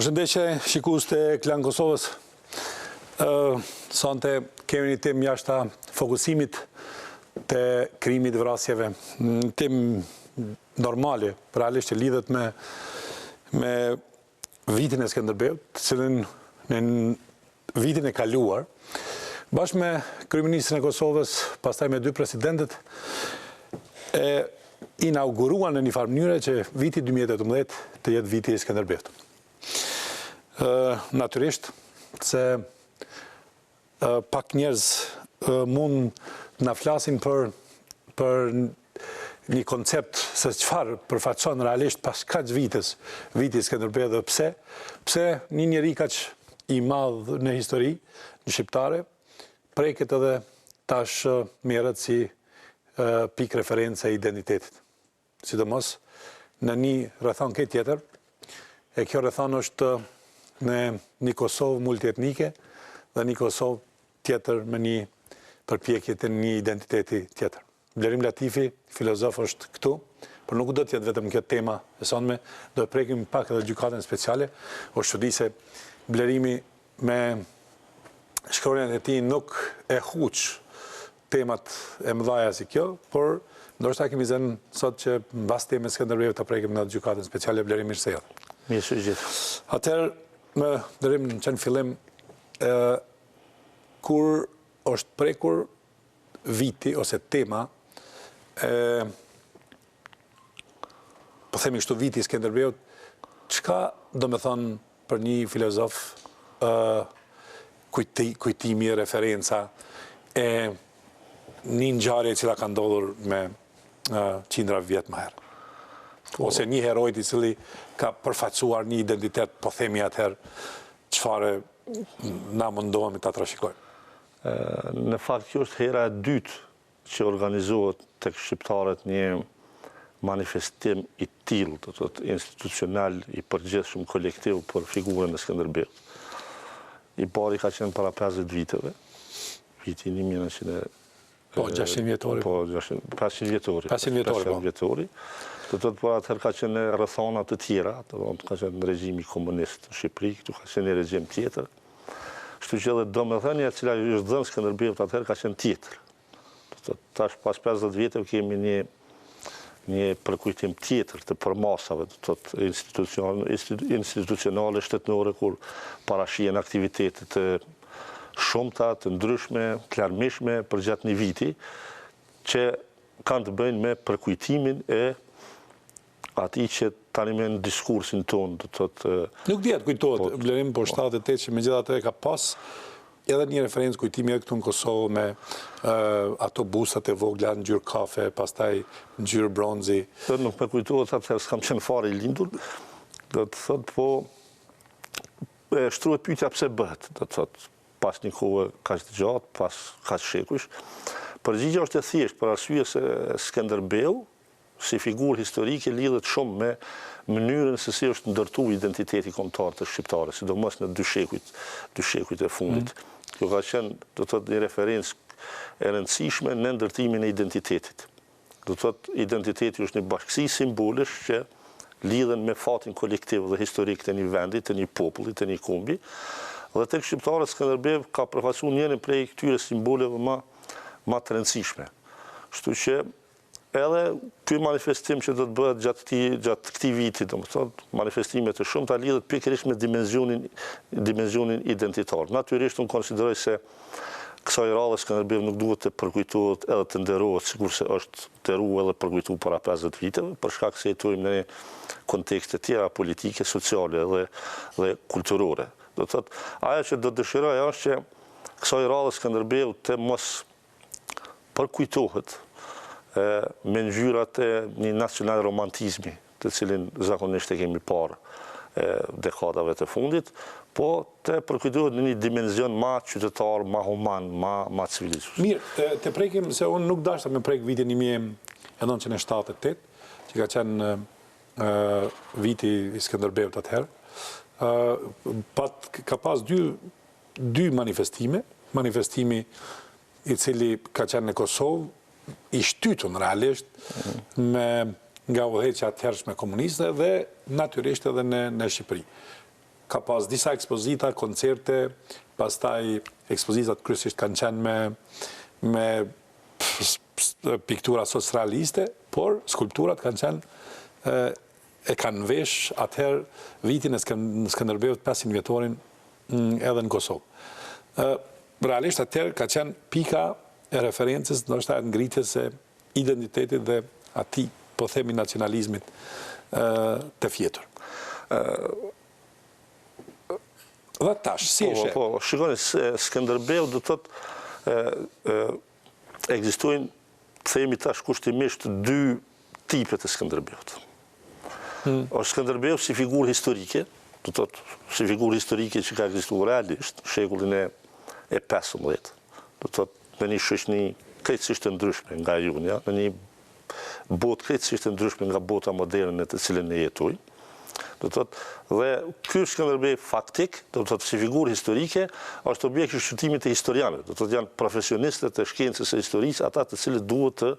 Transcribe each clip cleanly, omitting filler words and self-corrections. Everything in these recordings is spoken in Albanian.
Përshëndetje, shikues të Klan Kosovës. Sonte kemi një temë jashtë fokusimit të krimit të vrasjeve. Një temë normale, realisht që lidhet me vitin e Skënderbeut, të cilën në vitin e kaluar, bashkë me kryeministrin e Kosovës, pastaj me dy presidentët, e inauguruan në një farë mënyrë që viti 2018 të jetë viti i Skënderbeut. Natyrisht, se pak njerëz mund na flasin për një koncept se çfarë përfaqëson realisht pas kaq viti i Skënderbeut dhe pse një njeri kaq i madh në histori, në shqiptare, preket edhe tash merret si pikë referencë e identitetit. Sidomos në një rrethonke tjetër, e kjo rrethon është në një Kosovë multietnike dhe një Kosovë tjetër me një përpjekje të një identiteti tjetër. Blerim Latifi, filozof, është këtu, por nuk do të jetë vetëm kjo tema e sonme, do të prekim pak edhe gjykatën speciale. Është çudi se Blerimi me shkronjat e tij nuk e huq temat e mëdha si kjo, por ndoshta kemi zënë sot që mbas temës Skënderbeut ta prekim në gjykatën speciale. Blerim, mirë se erdhe. Mirë se gjithë. Atëherë, më dërim në qenë fillim, kur është prekur viti ose tema, po themi kështu viti i Skënderbeut, çka do me thonë për një filozof kujtimi, referenca e një ngjarje që ka ndodhur me qindra vjet më herë? Ose një herojt i cili ka përfaqësuar një identitet, po themi atëherë, çfarë na mundohemi ta trashëgojmë. Në fakt, kjo është hera e dytë që organizohet tek shqiptarët një manifestim i tillë, do të thotë institucional, i përgjithshëm, kolektiv për figurën e Skënderbeut. I pari ka qenë para 50 viteve, viti 1900. Po, 600 vjetori. Po, 500 vjetori. 500 vjetori. Do të thotë, por atëherë ka qenë rrethona të tjera, do të thotë ka qenë regjimi komunist në Shqipëri, këtu ka qenë një regjim tjetër. Kështu që edhe domethënia e cila është dhënë Skënderbeut atëherë ka qenë tjetër. Do të thotë, tash pas 50 viteve kemi një përkujtim tjetër të përmasave, do të thotë institucionale, shtetërore, kur parashihen aktivitete të shumta, të ndryshme, të larmishme përgjatë një viti, që kanë të bëjnë me përkujtimin e atij që tani me në diskursin tonë, do të thotë. Nuk dihet kujtohet Blerim, po 78 që megjithatë ka pas edhe një referencë kujtimi edhe këtu në Kosovë me ato busat e vogla në ngjyrë kafe, pastaj në ngjyrë bronzi. Nuk më kujtohet atëherë s'kam qenë fare i lindur, do të thotë, po shtruhet pyetja pse bëhet, do të thotë, pas një kohë kaq të gjatë, pas kaq shekush. Përgjigjja është e thjeshtë për arsye se Skënderbeu si figurë historike lidhet shumë me mënyrën se si është ndërtuar identiteti kombëtar të shqiptarëve, sidomos në dy shekujt e fundit. Kjo ka qenë, do të thotë, një referencë e rëndësishme në ndërtimin e identitetit. Do të thotë, identiteti është një bashkësi simbolesh që lidhen me fatin kolektiv dhe historik të një vendi, të një populli, të një kombi. Dhe tek shqiptarët Skënderbeu ka përfaqësuar njërin prej këtyre simboleve më të rëndësishme. Kështu që edhe ky manifestim që do të bëhet gjatë këtij viti, domethënë manifestime të shumta lidhet pikërisht me dimensionin identitar. Natyrisht unë konsideroj se kësaj radhe Skënderbeu nuk duhet të përkujtohet edhe të nderohet, sikurse është nderuar edhe përkujtuar para 50 viteve, për shkak se jetojmë në kontekste të tjera politike, sociale dhe kulturore. Do të thotë, ajo që do dëshiroj është që kësaj radhe Skënderbeu të mos përkujtohet me ngjyrat e një nacional romantizmi, të cilin zakonisht e kemi parë dekadave të fundit, po të përkujtohet në një dimension më qytetar, më human, më civilizues. Mirë, të prekim se unë nuk dashta me prek vitin 1978, që ka qenë viti i Skënderbeut atëherë. Ka pas dy manifestimi i cili ka qenë në Kosovë, i shtytun realisht nga udhëheqja atëhershme komuniste dhe natyrisht edhe në Shqipëri. ka pas disa ekspozita, koncerte, pastaj ekspozitat kryesisht kanë qenë me piktura socrealiste, por skulpturat kanë qenë e kanë vesh atëherë vitin e Skënderbeut 500 vjetorin edhe në Kosovë. Realisht atëherë ka qenë pika e referencës, ndoshta e ngritjes e identitetit dhe atij, po themi, nacionalizmit të fjetur. Dhe tash, si e sheh? Po, shikoni, Skënderbeu do thotë ekzistojnë, themi tash kushtimisht, dy tipet e Skënderbeut. Është Skënderbeu si figurë historike, do thotë si figurë historike që ka ekzistuar realisht në shekullin e 15, do thotë në një shoqëni krejtësisht të ndryshme nga Junja, në një botë krejtësisht të ndryshme nga bota moderne në të cilën ne jetojmë. Do thotë, dhe ky Skënderbeu faktik, do thotë si figurë historike, është objekt i shqyrtimit të historianëve. Do thotë janë profesionistët e shkencës së historisë, ata të cilët duhet të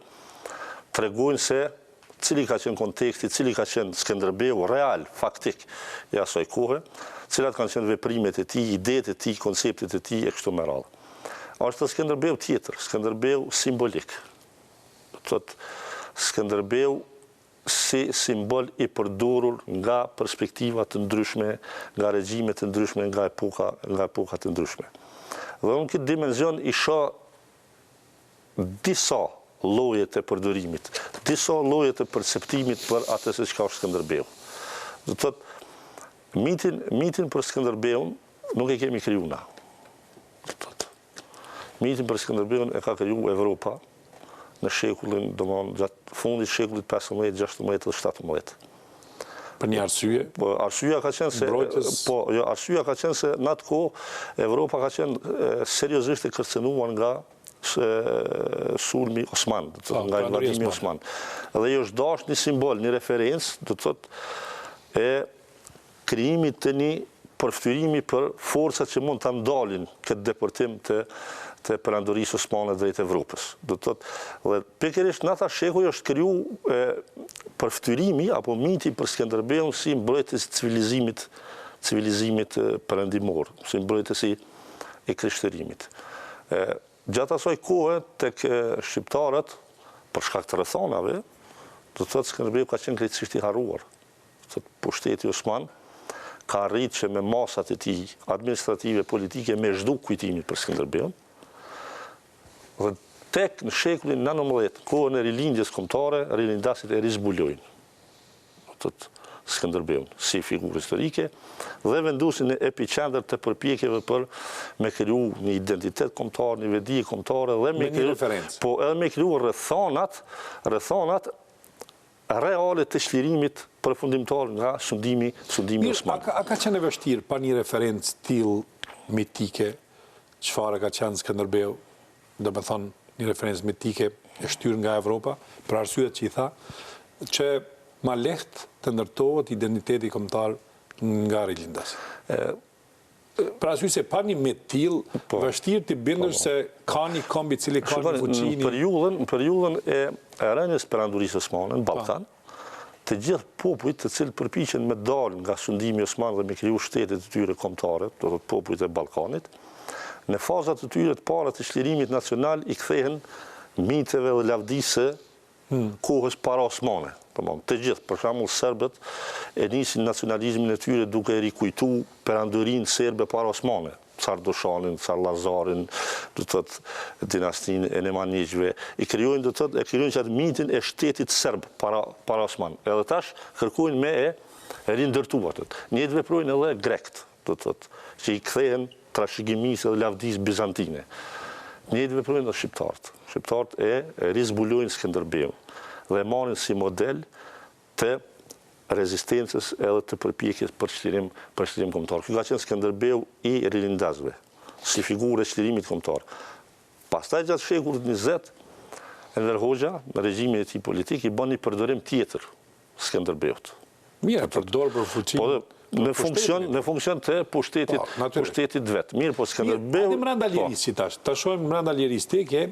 tregojnë se cili ka qenë konteksti, cili ka qenë Skënderbeu real, faktik i asaj kohe, cilat kanë qenë veprimet e tij, idetë e tij, konceptet e tij e kështu me radhë. Është Skënderbeu tjetër, Skënderbeu simbolik. Do thotë Skënderbeu si simbol i përdorur nga perspektiva të ndryshme, nga regjime të ndryshme, nga epoka të ndryshme. Dhe unë këtë dimenzion i shoh disa lloje të përdorimit, disa lloje të perceptimit për atë se çka është Skënderbeu. Do të thotë, mitin për Skënderbeun nuk e kemi kriju na. Do të thotë, mitin për Skënderbeun e ka kriju Evropa në shekullin, domthonë gjatë fundit shekullit 15, 16 dhe 17. Për një arsye? Po, arsyeja ka qenë se arsyeja ka qenë se në atë kohë Evropa ka qenë seriozisht e kërcënuar nga sulmi Osman, nga invadimi Osman. Dhe jo është dash një simbol, një referencë, do të thotë, e krijimit të një përftyrimi për forcat që mund të ndalin këtë deportim të perandorisë osmane drejt Evropës. Do të thotë, dhe pikërisht në ata shekuj është kriju përftyrimi apo miti për Skënderbeun si mbrojtës civilizimit perëndimor, si mbrojtës i krishtërimit. Gjatë asaj kohe tek shqiptarët, për shkak të rrethonave, do të thotë Skënderbeu ka qenë krejtësisht i harruar. Do të thotë, pushteti Osman ka arritur që me masat e tij administrative, politike me zhduk kujtimin për Skënderbeun. Dhe tek në shekullin 19, kohën e rilindjes kombëtare, rilindasit e rizbulojnë. Do të thotë Skënderbeun si figurë historike dhe vendosin në epicentër të përpjekjeve për me kriju një identitet kombëtar, një vedi kombëtare dhe me kriju rrethonat reale të çlirimit përfundimtar nga sundimi Osman. A ka qenë e vështirë pa një referencë tillë mitike, çfarë ka qenë Skënderbeu, do të thonë një referencë mitike e shtyrë nga Evropa, për arsyet që i tha, që ma lehtë të ndërtohet identiteti kombëtar nga rilindas. Pra arsye se pa një mit tillë, vështirë të bindesh se ka një komb i cili ka një fuqi. Në periudhën e rënies perandorisë osmane në Ballkan, të gjithë popujt të cilët përpiqen me dalë nga sundimi osman dhe me kriju shtetet e tyre kombëtare, do të thotë popujt e Ballkanit, në fazat e tyre të para të çlirimit nacional i kthehen miteve dhe lavdisë kohës para osmane. Të gjithë, për shembull serbët e nisin nacionalizmin e tyre duke rikujtu perandorinë serbe para osmane, Car Doshanin, Car Lazarin, do të thotë dinastinë e Nemanjiqve, i krijojnë që atë mitin e shtetit serb para osman. Edhe tash kërkojnë me e rindërtu atë. Njëjtë veprojnë edhe grekt, do të thotë, që i kthehen trashëgimisë dhe lavdisë bizantine. Njëjtë veprojnë edhe shqiptarët. Shqiptarët e rizbulojnë Skënderbeun dhe marrin si model të rezistencës edhe të përpjekjes për çlirim kombëtar. Ky ka qenë Skënderbeu i rilindasve, si figurë e çlirimit kombëtar. Pastaj gjatë shekullit 20, Enver Hoxha, në regjimin e tij politik, i bën një përdorim tjetër Skënderbeut. Mirë, përdor për fuqinë. Në funksion të pushtetit vet. Mirë, po Skënderbeu. Edhe brenda lirisë tash. Ta shohim brenda lirisë ti ke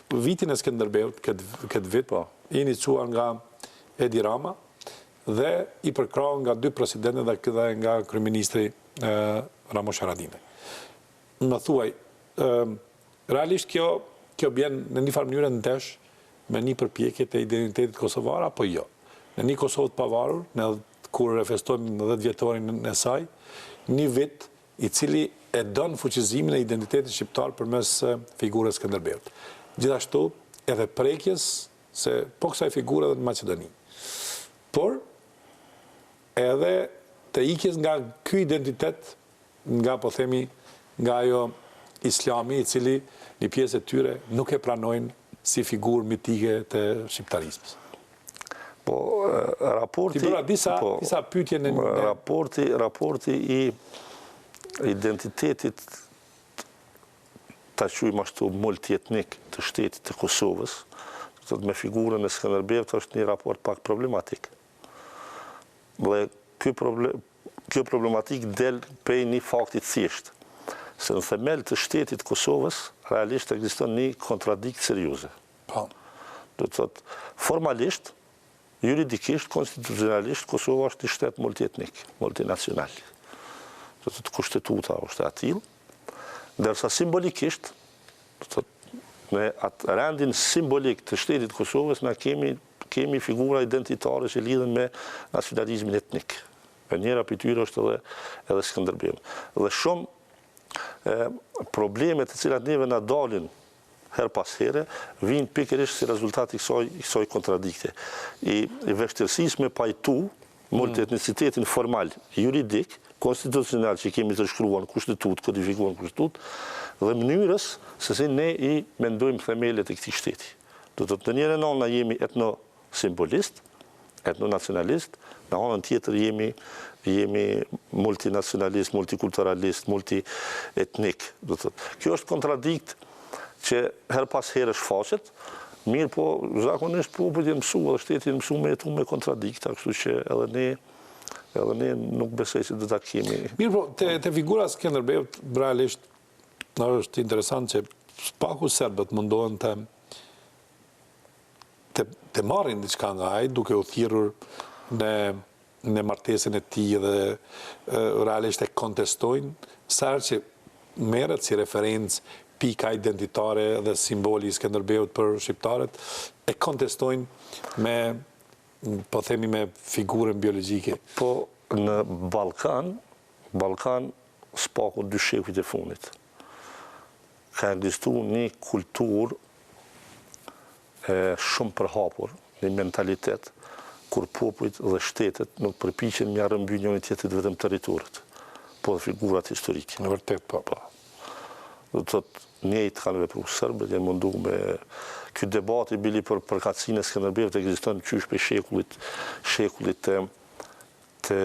vitin e Skënderbeut, këtë vit, iniciuar nga Edi Rama, dhe i përkrahur nga 2 presidentët dhe nga kryeministri Ramos Haradinaj. Më thuaj, realisht kjo bjen në një farë mënyrë ndesh me një përpjekje të identitetit kosovar apo jo? Në një Kosovë të pavarur, kur festojmë në 10 vjetorin e saj, një vit i cili e don fuqizimin e identitetit shqiptar përmes figurës Skënderbeut. Gjithashtu, edhe prekjes se po kësaj figure edhe në Maqedoni. Por, edhe të ikjes nga ky identitet, nga po themi, nga ajo islami i cili një pjesë e tyre nuk e pranojnë si figurë mitike të shqiptarizmës. Po, raporti... Ti bëra disa pyetje në... Raporti i identitetit ta quajmë ashtu multietnik të shtetit të Kosovës, me figurën e Skënderbeut është një raport pak problematik. Dhe kjo problematik del prej një faktit thjesht, se në themel të shtetit Kosovës realisht ekziston një kontradikt serioze. Do të thotë, formalisht, juridikisht, konstitucionalisht, Kosova është një shtet multietnik, multinacional. Do të thotë, kushtetuta është atil, ndërsa simbolikisht, do të thotë, me atë rendin simbolik të shtetit Kosovës, na kemi figura identitare që lidhen me nacionalizmin etnik. E njëra për tyre është edhe Skënderbeu. Dhe shumë problemet të cilat neve na dalin her pas here, vinë pikërisht si rezultat i kësaj kontradikte. I vështirësisë me pajtu multietnicitetin formal, juridik, konstitucional që kemi të shkruar në kushtetut, kodifikuar në kushtetut, dhe mënyrës se si ne i mendojmë themelet e këtij shteti. Do të të njëre në na jemi etnosimbolist, etnonacionalist, në anën tjetër jemi multinacionalist, multikulturalist, multietnik. Kjo është kontradikt që her pas herë shfaqet, mirë po zakonisht populli jenë mësu edhe shteti jenë mësu me jetu me kontradikta, kështu që edhe ne nuk besoj se dhe ta kemi. Mirë po, të figura Skënderbeut, realisht, është interesant që spaku serbët mundohen të marrin diçka nga ai, duke u thirrur në martesën e tij dhe realisht e kontestojnë, sa që merret si referencë pika identitare dhe simboli i Skënderbeut për shqiptarët, e kontestojnë po themi me figurën biologjike. Po në Ballkan spaku 2 shekujt e fundit. Ka ekzistu një kulturë shumë përhapur, një mentalitet, kur popujt dhe shtetet nuk përpiqen me rrëmby njëri tjetrit vetëm territorët, po dhe figurat historike. Në vërtet, po. Do të thotë, njëjtë kanë vepruar serbët, janë mundu me ky debat i bili për përkatësinë e Skënderbeut ekziston qysh për shekullit të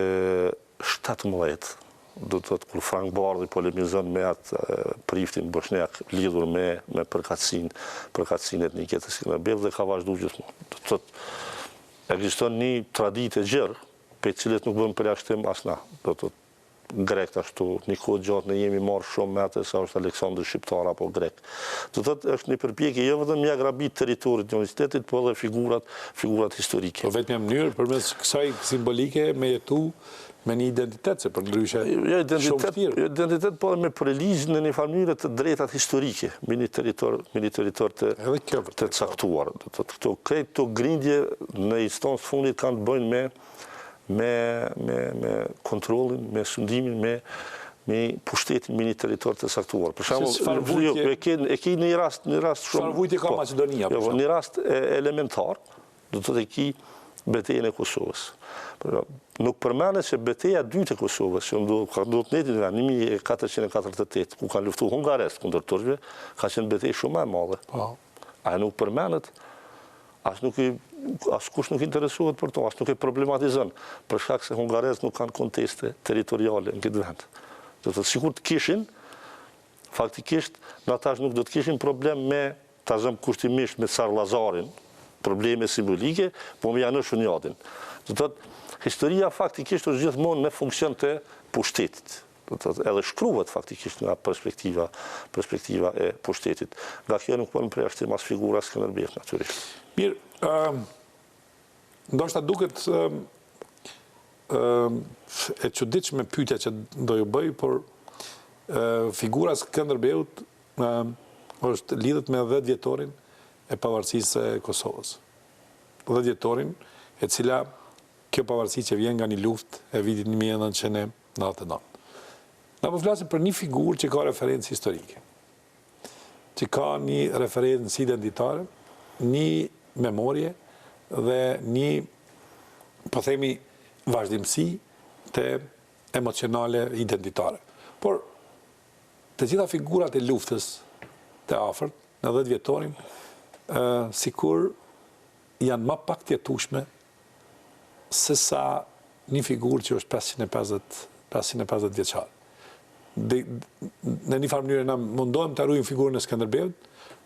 17. Do të thotë, kur Frank Bardhi polemizon me atë priftin bosnjak lidhur me përkatësinë etnike të Skënderbeut dhe ka vazhduar gjithmonë. Do të thotë, ekziston një traditë e gjerë, pe cilët nuk bën përjashtim as na. Do të thotë, grekt ashtu, një kohë gjatë ne jemi marrë shumë me atë sa është Aleksandër Shqiptar apo grek. Do të thotë, është një përpjekje jo vetëm mja grabit territorit të universitetit, po edhe figurat historike. Po vetëm mënyrë përmes kësaj simbolike me jetu me një identitet, se për ndryshe shumë vështirë. Identitet, po me përligjë në një farë mënyrë të drejtat historike, me një territor të caktuar. Këto grindje në instancë fundit kanë të bëjnë me kontrolin, me sundimin, me pushtetin me një territor të caktuar. Për shembull, e ke një rast shumë... Çfarë vujtje ka Maqedonia? Një rast elementar, do të thotë ki betejën e Kosovës. Nuk përmendet se betejë e dytë e Kosovës, që duhet netin nga 1448, ku kanë luftuar hungarezët kundër turqëve, ka qenë betejë shumë më e madhe. Ajo nuk përmendet, askush nuk interesohet për to, as nuk e problematizon, për shkak se hungarezët nuk kanë konteste territoriale në këtë vend. Do të thotë, sikur të kishin, faktikisht, në atash nuk do të kishin problem me, ta zëm kushtimisht me Tsar Lazarin, probleme simbolike, po me janë shunjadin. Do të thotë, historia faktikisht është gjithmonë në funksion të pushtetit. Do të thotë, edhe shkruhet faktikisht nga perspektiva e pushtetit. Nga kjo nuk po në përjashtim as figura Skënderbeut natyrisht. Mirë, ndoshta duket e çuditshme pyetja që do ju bëj, por figura Skënderbeut është lidhet me 10 vjetorin e pavarësisë e Kosovës. 10 vjetorin e cila kjo pavarësi që vjen nga një luftë e vitit 1999. Na po flasim për një figurë që ka referencë historike, që ka një referencë identitare, një memorie dhe një, po themi, vazhdimësi të emocionale identitare. Por, të gjitha figurat e luftës të afërt, në 10 vjetorin, sikur janë ma pak tjetushme se sa një figurë që është 550 vjeçar. Në një farë mënyrë na mundohem të arrujmë figurën e Skënderbeut,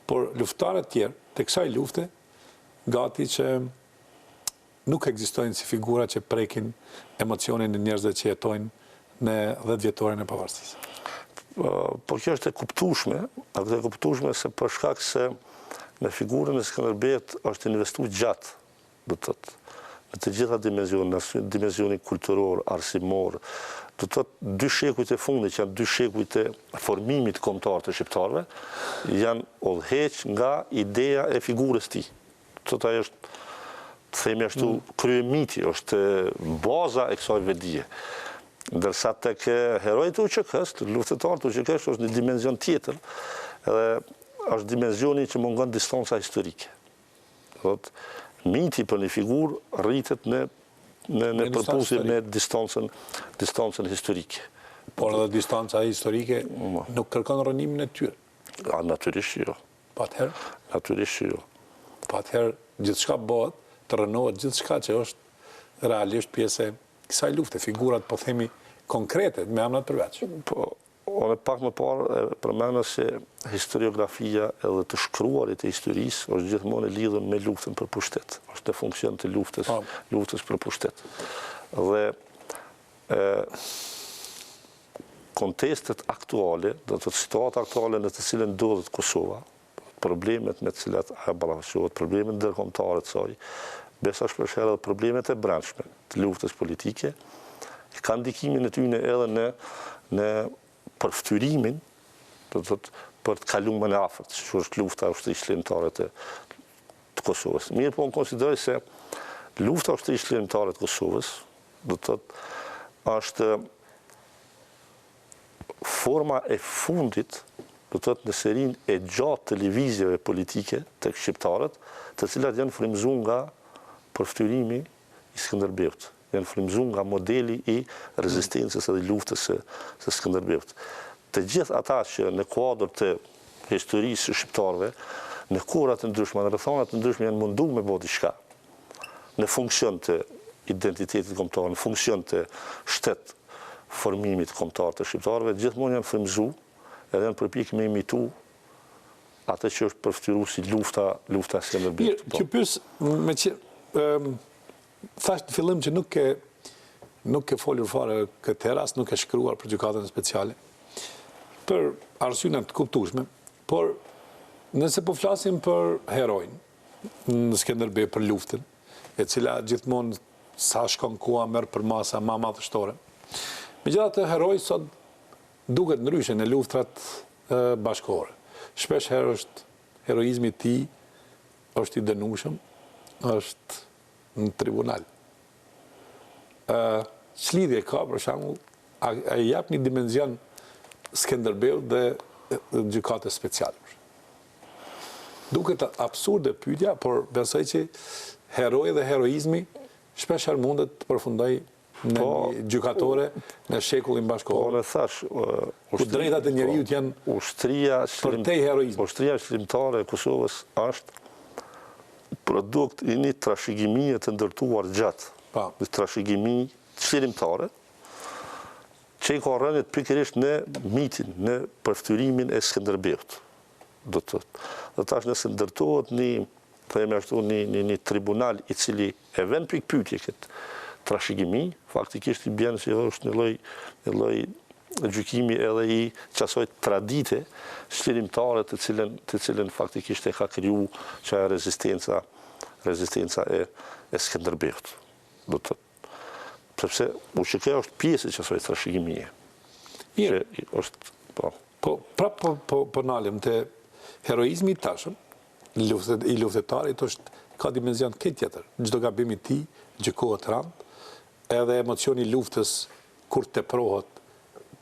por luftarët tjerë të kësaj lufte, gati që nuk ekzistojnë si figura që prekin emocionin e njerëzve që jetojnë në 10 vjetorin e pavarësisë. Po kjo është e kuptueshme se për shkak se në figurën e Skënderbeut është investuar gjatë, do të thotë, në të gjitha dimenzionin kulturor, arsimor, do të thotë 2 shekujt e fundit që janë 2 shekujt e formimit kombëtar të shqiptarëve, janë udhëheq nga ideja e figurës tij. Do të thotë ajo është, të themi ashtu, kryemiti, është baza e kësaj vedije. Ndërsa tek herojët e UÇK-s, luftëtarët e UÇK-s është një dimension tjetër, edhe është dimensioni që mungon distanca historike. Miti për një figurë rritet në përputhje me distancën historike. Por edhe distanca historike nuk kërkon rënimin e tyre. Natyrisht jo. Patëherë? Natyrisht jo. Patëherë gjithçka bëhet, të rënohet gjithçka që është realisht pjesë e kësaj lufte, figurat, po themi, konkrete, me emrat përveç. Po, unë pak më parë përmenda se historiografia edhe të shkruarit e historisë është gjithmonë e lidhur me luftën për pushtet. Është në funksion të luftës për pushtet. Dhe kontestet aktuale, do të situata aktuale në të cilën ndodhet Kosova, problemet me të cilat ajo ballafaqohet, problemet ndërkombëtare të saj, besa shpesh edhe problemet e brendshme të luftës politike, kanë ndikimin e tyre edhe në përftyrimin, do të thotë, për të kaluar në afërt, që është lufta ushtrisë-lirëtare të Kosovës. Mirë, po unë konsideroj se lufta ushtrisë-lirëtare të Kosovës, do të thotë, është forma e fundit, do të thotë, në serinë e gjatë të lëvizjeve politike tek shqiptarët, të cilat janë frymëzuar nga përftyrimi i Skënderbeut. Janë frymëzuar nga modeli i rezistencës edhe luftës së Skënderbeut. Të gjithë ata që në kuadër të historisë së shqiptarëve, në kohëra të ndryshme, në rrethana të ndryshme janë munduar me bëu diçka në funksion të identitetit kombëtar, në funksion të formimit kombëtar të shqiptarëve, gjithmonë janë frymëzuar edhe janë përpjekur me imitu atë që është përftyruar si lufta e Skënderbeut. Që pyes me që thash në fillim që nuk ke folur fare këtë rast, nuk ke shkruar për gjykatën speciale, për arsyena të kuptueshme, por nëse po flasim për herojnë në Skënderbeu, për luftën, e cila gjithmonë sa shkon koha merr për masa më madhështore. Megjithatë, heroi sot duket ndryshe në luftrat bashkëkohore. Shpesh herë është heroizmi i tij është i dënueshëm, është në tribunal. Ç'lidhje ka, për shembull, a jap një dimension Skënderbeut dhe gjykatës speciale. Duket absurde pyetja, por besoj që heroi dhe heroizmi shpesh herë mundet të përfundoj në një gjykatore në shekullin bashkëkohor. Po, thash, ku drejtat e njeriut janë përtej heroizmi. Ushtria shqiptare e Kosovës është produkt i një trashëgimie të ndërtuar gjatë. Një trashëgimi çlirimtare, që i ka rënë pikërisht në mitin, në përftyrimin e Skënderbeut. Do të thotë. Dhe tash nëse ndërtohet një tribunal i cili e vën pikë pyetje këtë trashëgimi, faktikisht i bën se është një lloj gjykimi edhe i qasoj tradite çlirimtare të cilën faktikisht e ka kriju që rezistenca e Skënderbeut. Do të thotë. Sepse ushqeja është pjesë që asaj trashëgimie. Mirë. Është, po. Po nalim të heroizmi i tashëm, i luftetarit ka dimenzion këtë tjetër. Çdo gabim i tij gjykohet rand, edhe emocioni i luftës kur teprohet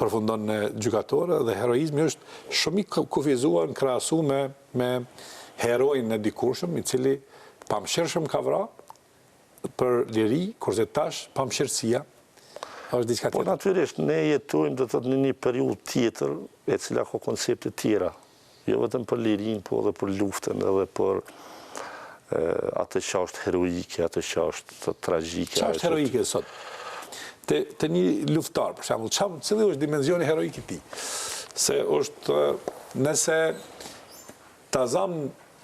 përfundon në gjykatore dhe heroizmi është shumë i kufizuar në krahasu me heroin e dikurshëm, i cili pamëshirshëm ka vrarë për liri, kurse tash pamëshirësia është diçka tjetër. Po natyrisht ne jetojmë do të thotë në një periudhë tjetër e cila ka koncepte tjera, jo vetëm për lirin, po edhe për luftën, edhe për atë që është heroike, atë që është tragjike. Çfarë është heroike sot? Të një luftar, për shembull, cili është dimensioni heroik i tij? Se është nëse ta zam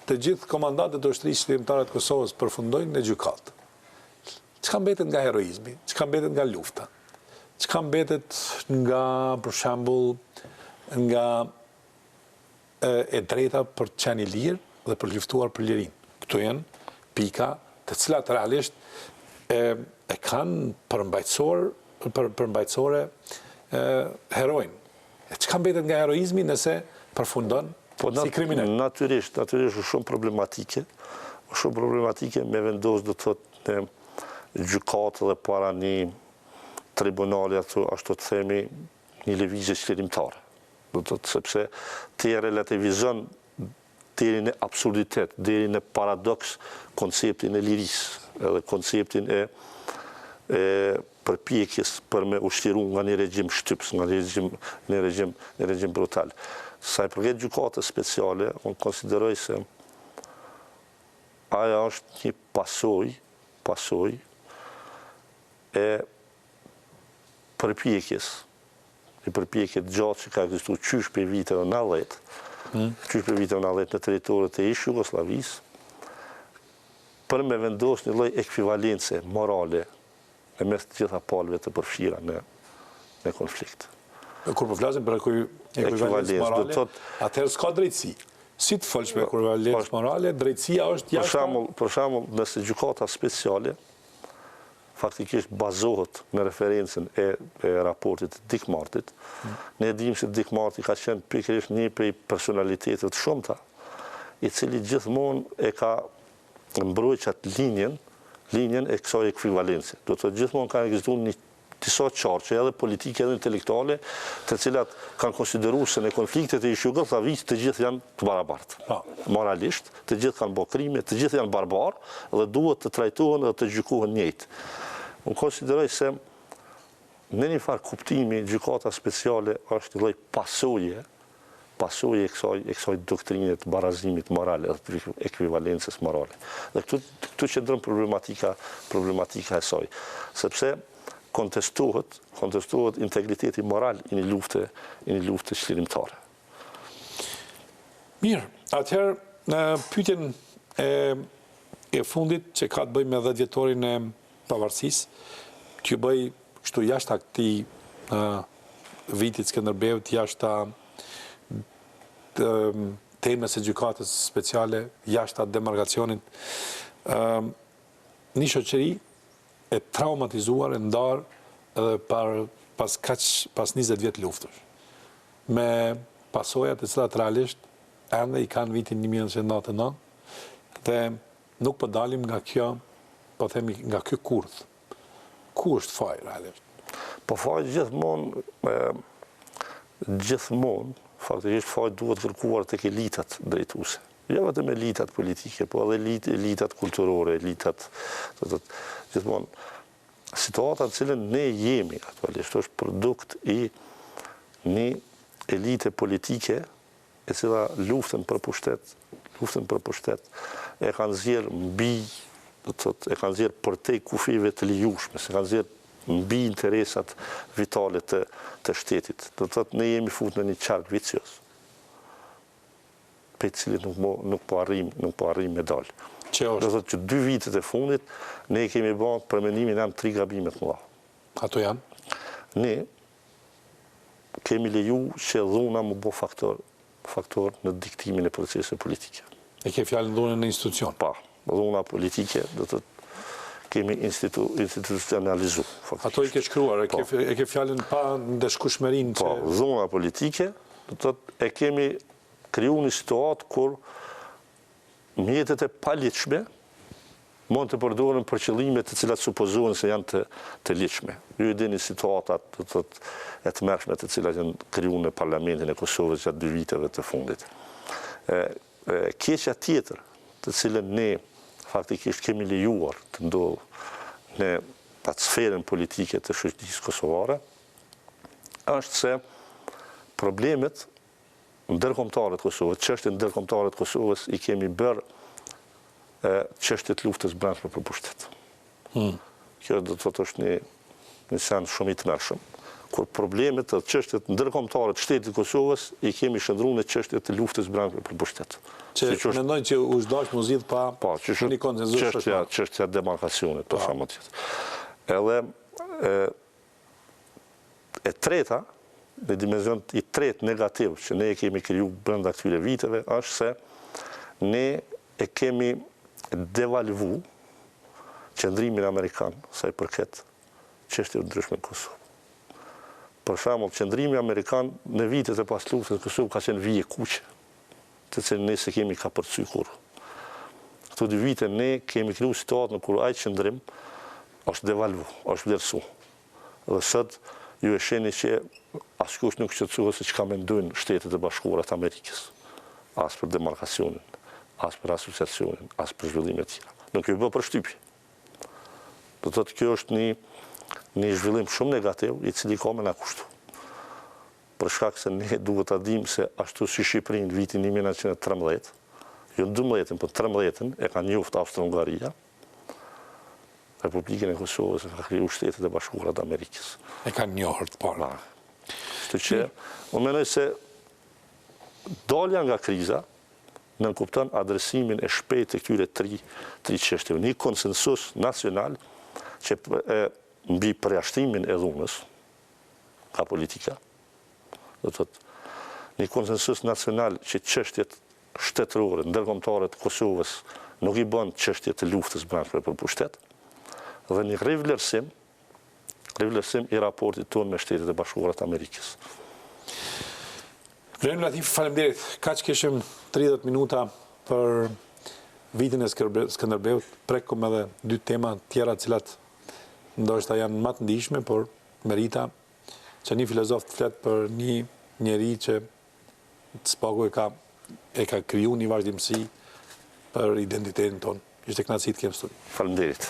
të gjithë komandantët e ushtrisë shërbimtare të Kosovës përfundojnë në gjykatë. Çka mbetet nga heroizmi? Çka mbetet nga lufta? Çka mbetet nga, për shembull, nga e drejta për të qenë i lirë dhe për luftuar për lirinë? Këto janë pika të cilat realisht e kanë përmbajtësore herojnë. Çka mbetet nga heroizmi nëse përfundon si kriminal? Natyrisht është shumë problematike. Shumë problematike me vendos do të thotë në gjykatë dhe para një tribunali, ashtu të themi, një lëvizje shlirimtare. Do të thotë sepse të relativizon deri në absurditet, deri në paradoks konceptin e lirisë, edhe konceptin e përpjekjes për me ushtru nga një regjim shtyps, nga një regjim brutal. Sa i përket gjykatës speciale, unë konsideroj se aja është një pasoj e përpjekjes, një përpjekje gjatë që ka ekzistuar qysh për viteve 90, qysh për viteve 90 në teritorit e ish Jugosllavisë, për me vendos një lloj ekvivalence morale e mes të gjitha palëve të përfshira në konflikt. Kur po flasim për ekvivalencë morale, atëherë s'ka drejtësi. Si të folsh me ekvivalencë morale, drejtësia është jashtë. Për shembull, nëse gjykata speciale faktikisht bazohet në referencën e raportit të Dick Martit, ne dimë se Dick Marti ka qenë pikërisht një prej personalitetet të shumta, i cili gjithmonë e ka mbrojtur linjen e kësaj ekvivalence. Do të thotë gjithmonë ka ekzistuar një disa qarqe edhe politike edhe intelektuale të cilat kanë konsideruar se në konfliktet e Jugosllavisë të gjithë janë të barabartë. Moralisht, të gjithë kanë bërë krime, të gjithë janë barbarë dhe duhet të trajtohen dhe të gjykohen njëjtë. Unë konsideroj se në një farë kuptimi gjykata speciale është një lloj pasojë e kësaj doktrine të barazimit moral dhe të ekvivalencës morale. Dhe këtu qëndron problematika e saj, sepse kontestohet integriteti moral i një lufte shlirimtare. Mirë, atëherë në pyetjen e fundit që ka të bëjë me 10 vjetorin e pavarësisë, që bëj kështu jashtë këtij vitit Skënderbeut, jashtë temës së gjykatës speciale, jashtë demarkacionit, një shoqëri e traumatizuar, e ndarë edhe pas 20 vjet luftësh, me pasojat e cilat realisht ende i kanë vitin 1999 dhe nuk po dalim nga kjo, po themi nga ky kurth. Ku është faji realisht? Po faji gjithmonë, faktikisht faji duhet kërkuar tek elitat drejtuese. Jo vetëm elitat politike, po edhe elitat kulturore, elitat gjithmonë. Situata në cilën ne jemi aktualisht është produkt i një elite politike e cila luftën për pushtet e kanë nxjerrë mbi, do të thotë, e kanë nxjerrë përtej kufive të lijueshme, se kanë nxjerrë mbi interesat vitale të shtetit. Do të thotë, ne jemi futur në një qark vicioz, pe cilit nuk po arrim me dalë. Do të thotë që 2 vitet e fundit ne kemi bërë për mendimin janë 3 gabime të mëdha. Ato janë? Ne kemi leju që dhuna më bë faktor në diktimin e procesit politike. E ke fjalën dhunën në institucion? Pa, dhuna politike, do të kemi institucionalizu. Ato i ke shkruar, e ke fjallin pa ndeshkushmerin që... Po, zona politike, e kemi kriju një situatë kur mjetet e paligjshme mund të përdoren për qëllime të cilat supozohen se janë të ligjshme. Ju e dini situatat e të mërshme të cilat janë kriju në Parlamentin e Kosovës gjatë 2 viteve të fundit. Keqja tjetër, të cilën ne faktikisht kemi lejuar të ndodhë në sferën politike të shoqërisë kosovare, është se problemet ndërkombëtare të Kosovës, çështjet ndërkombëtare të Kosovës i kemi bërë çështjet luftës brendshme për pushtet. Kjo do të thotë është një sens shumë i tmerrshëm, kur problemet të çështjet ndërkombëtare të shtetit të Kosovës i kemi shndruar në çështjet të luftës brendshme për pushtet. Që mendojnë që u zgdash mu zgjidh pa një konsenzus. Çështja e demarkacionit, për shembull. Edhe e treta, në dimenzion i tretë negativ që ne e kemi kriju brenda këtyre viteve, është se ne e kemi devalvu qëndrimin amerikan sa i përket çështjeve ndryshme në Kosovë. Për shembull, qëndrimi amerikan në vitet e pas luftës në Kosovë ka qenë vije kuqe, të cilën ne se kemi ka përcy kurrë. Këto 2 vite ne kemi kriju situatën kur ai qëndrim është devalvu, është vlerësu. Dhe sot ju e sheni që askush nuk shqetësohet se çka mendojnë Shtetet e Bashkuara të Amerikës, as për demarkacionin, as për asociacionin, as për zhvillime të tjera. Nuk ju bë përshtypje. Do të thotë kjo është një zhvillim shumë negativ i cili ka me na kushtu. Për shkak se ne duhet ta dimë se ashtu si Shqipërinë në vitin 1913, jo në 12-ën, por 13-ën e ka njoftë Austro-Hungaria, Republikën e Kosovës e ka kriju Shtetet e Bashkuara të Amerikës. E kanë njohur të parë. Kështu që, unë mendoj se dalja nga kriza nënkupton adresimin e shpejtë të këtyre tri çështjeve. Një konsensus nacional që mbi përjashtimin e dhunës ka politika. Do të thotë, një konsensus nacional që çështjet shtetërore, ndërkombëtare të Kosovës nuk i bën çështje të luftës brendshme për pushtet, dhe një rivlerësim i raportit tonë me Shtetet e Bashkuara të Amerikës. Blerim, Latifi, faleminderit. Kaq kishim 30 minuta për vitin e Skënderbeut, prekum edhe 2 tema tjera cilat ndoshta janë më të ndihshme, por merita që një filozof të flet për një njeri që të spaku e ka kriju një vazhdimësi për identitetin tonë. Ishte kënaqësi të kem studi. Faleminderit.